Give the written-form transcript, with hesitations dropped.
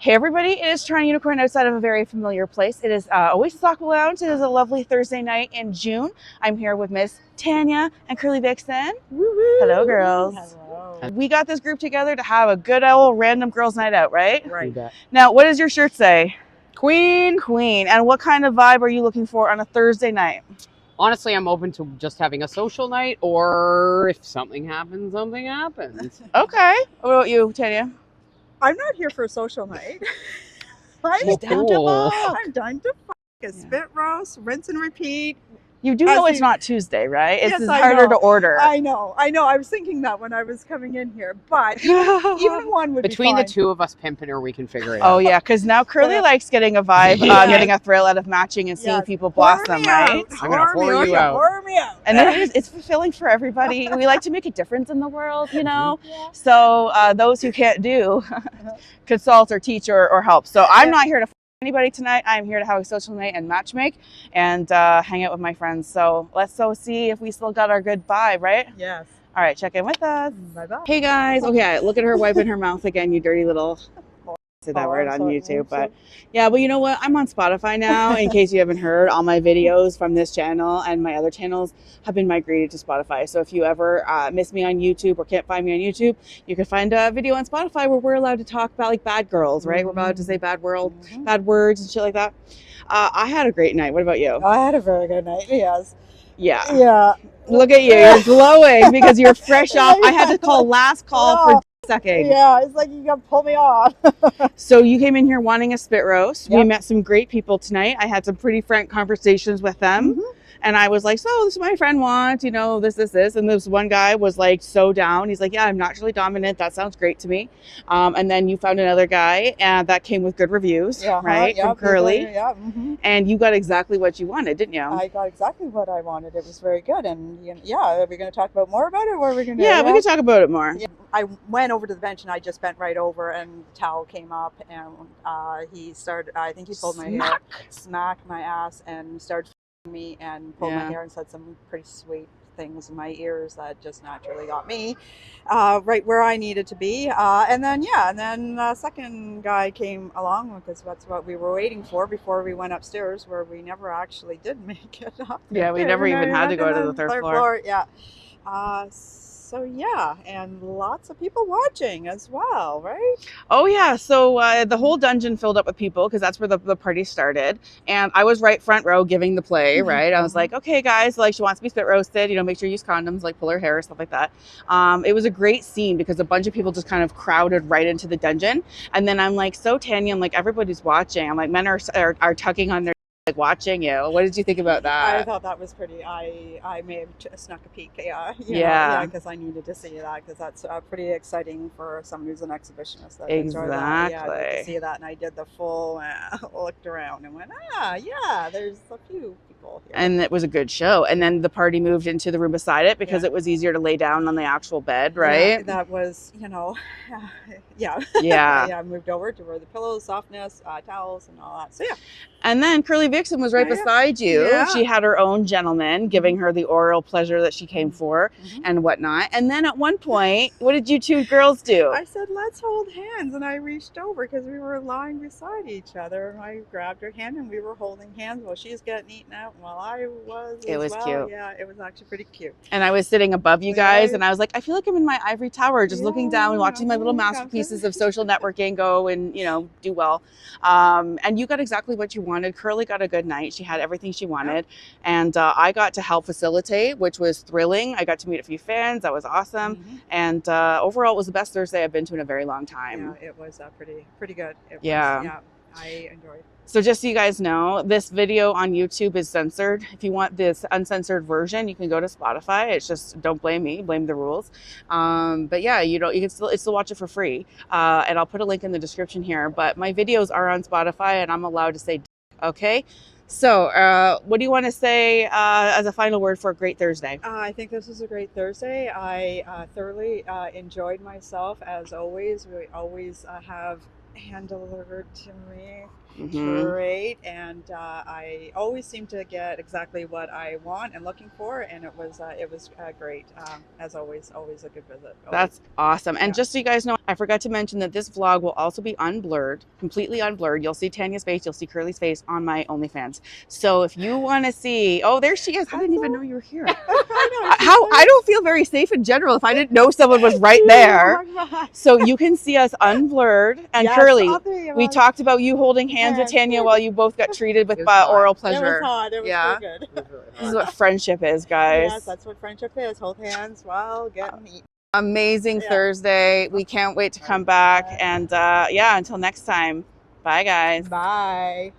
Hey everybody, it is TorontoUnicorn outside of a very familiar place. It is Oasis Aqualounge. It is a lovely Thursday night in June. I'm here with Miss Tanya and Curly Vixen. Woo-woo. Hello girls. Hello. We got this group together to have a good old random girls night out, right? Right. Now, what does your shirt say? Queen. Queen. And what kind of vibe are you looking for on a Thursday night? Honestly, I'm open to just having a social night, or if something happens, something happens. Okay. What about you, Tanya? I'm not here for a social night. She's down to fuck. I'm down to fuck. A spit roast, rinse and repeat. You do know it's not Tuesday, right? It's Yes, harder to order. I know. I was thinking that when I was coming in here, but even one would Between be the two of us pimping her, we can figure it Oh out. yeah, because now Curly likes getting a vibe, Yeah. getting a thrill out of matching and seeing people blossom, right? I'm gonna whore you out. Whore me out. And it's fulfilling for everybody. We like to make a difference in the world, you know? Yeah. So those who can't do, consult or teach or help. So I'm not here to anybody tonight. I'm here to have a social night and match make and hang out with my friends. So let's see if we still got our good vibe, right? Yes. All right, check in with us. Bye-bye. Hey guys. Okay, look at her wiping her mouth again, you dirty little... Say that word on YouTube, but yeah, but you know what? I'm on Spotify now. In case you haven't heard, all my videos from this channel and my other channels have been migrated to Spotify. So if you ever miss me on YouTube or can't find me on YouTube, you can find a video on Spotify where we're allowed to talk about like bad girls, right? We're allowed to say bad words and shit like that. I had a great night. What about you? I had a very good night. Yes. Yeah. Yeah. Look at you. You're glowing because you're fresh off. I had to call last call for second. Yeah, it's like you got to pull me off. So you came in here wanting a spit roast. Yep. We met some great people tonight. I had some pretty frank conversations with them. And I was like, so this is what my friend wants, you know, this. And this one guy was like so down. He's like, yeah, I'm naturally dominant. That sounds great to me. And then you found another guy and that came with good reviews, right? From Curly. Yeah. And you got exactly what you wanted, didn't you? I got exactly what I wanted. It was very good. And yeah, are we going to talk about more about it? Or are we going to? Yeah, we can talk about it more. Yeah. I went over to the bench and I just bent right over and the towel came up and he started, I think he pulled my hair, smacked my ass and started me and pulled my hair and said some pretty sweet things in my ears that just naturally got me right where I needed to be. And then the second guy came along because that's what we were waiting for before we went upstairs, where we never actually did make it up. Yeah, we never even had to go to the third floor. Yeah. So yeah, and lots of people watching as well, right? Oh yeah, so the whole dungeon filled up with people because that's where the party started. And I was right front row giving the play, right? I was like, okay guys, like she wants to be spit roasted, you know, make sure you use condoms, like pull her hair, stuff like that. It was a great scene because a bunch of people just kind of crowded right into the dungeon. And then I'm like, so Tanya, I'm like, everybody's watching. I'm like, men are tucking on their like watching you. What did you think about that? I thought that was pretty. I may have snuck a peek. Yeah, because I needed to see that because that's pretty exciting for someone who's an exhibitionist. That exactly. To see that, and I did the full looked around and went, yeah, there's a few people here. And it was a good show. And then the party moved into the room beside it because it was easier to lay down on the actual bed, right? Yeah, that was, yeah. I moved over to where the pillows, softness, towels, and all that. So yeah. And then Curly Vixen was right beside you. Yeah. She had her own gentleman giving her the oral pleasure that she came for and whatnot. And then at one point, what did you two girls do? I said, let's hold hands. And I reached over because we were lying beside each other. And I grabbed her hand and we were holding hands while she was getting eaten out while I was It was cute. Yeah, it was actually pretty cute. And I was sitting above you guys and I was like, I feel like I'm in my ivory tower, just looking down and watching my little masterpieces of social networking go and, do well. And you got exactly what you wanted. Curly got a good night. She had everything she wanted. And I got to help facilitate, which was thrilling. I got to meet a few fans. That was awesome. And overall, it was the best Thursday I've been to in a very long time. Yeah, it was pretty good. Yeah, I enjoyed it. So just so you guys know, this video on YouTube is censored. If you want this uncensored version, you can go to Spotify. It's just, don't blame me, blame the rules. But yeah, you can still watch it for free. And I'll put a link in the description here. But my videos are on Spotify and I'm allowed to say, okay? So what do you want to say as a final word for a great Thursday? I think this was a great Thursday. I thoroughly enjoyed myself as always. We always have hand-delivered to me. Mhm. Great, and I always seem to get exactly what I want and looking for, and it was great. As always a good visit. Always. That's awesome. And Yeah. just so you guys know, I forgot to mention that this vlog will also be unblurred, completely unblurred. You'll see Tanya's face, you'll see Curly's face on my OnlyFans. So if you want to see, oh, there she is. I didn't even know you were here. I don't feel very safe in general if I didn't know someone was right there. So you can see us unblurred. And Yes, Curly, we talked about you holding hands with Tanya while you both got treated with oral pleasure. It was hot. It was Yeah. so good. It was really This is hard. what friendship is, guys. Yes, that's what friendship is. Hold hands while getting eaten. Amazing Yeah. Thursday. We can't wait to come back. And yeah, until next time. Bye, guys. Bye.